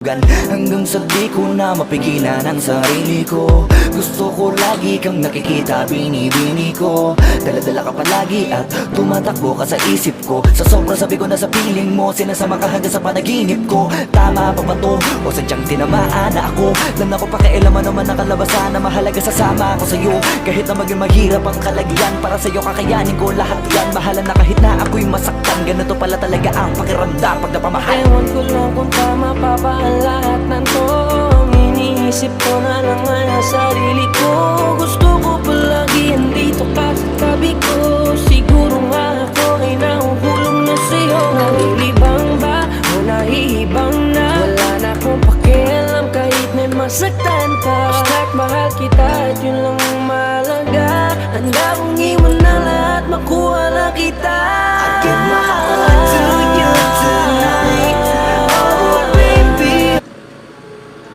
Hanggang sa di ko na mapigilan ang sarili ko. Gusto ko lagi kang nakikita, binibini ko. Dala-dala ka palagi at tumatakbo ka sa isip ko. Sa sobrang sabi ko na sa piling mo, sinasama ka hanggang sa panaginip ko. Tama pa ba to? O sadyang tinamaan na ako? Lang ako pakialaman naman ang kalabasan na mahalaga sasama ako sa'yo. Kahit na maging mahirap ang kalagyan, para sa'yo kakayanin ko lahat yan. Mahalan na kahit na ako'y masaktan, ganito pala talaga ang pakiramdam pag napamahal. Ewan ko lang kung tama pa ba ang lahat ng to. Iniisip ko na lang ang sarili ko. Gusto ko palagi andito ka sa tabi ko. Siguro nga ako ay nahuhulog na sa'yo. Nalilibang ba o nahihibang na? Wala na akong pakialam kahit may masaktan ka. Basta't mahal kita at yun lang ang mahalaga. Handa kong iwan na lahat, makuha na kita.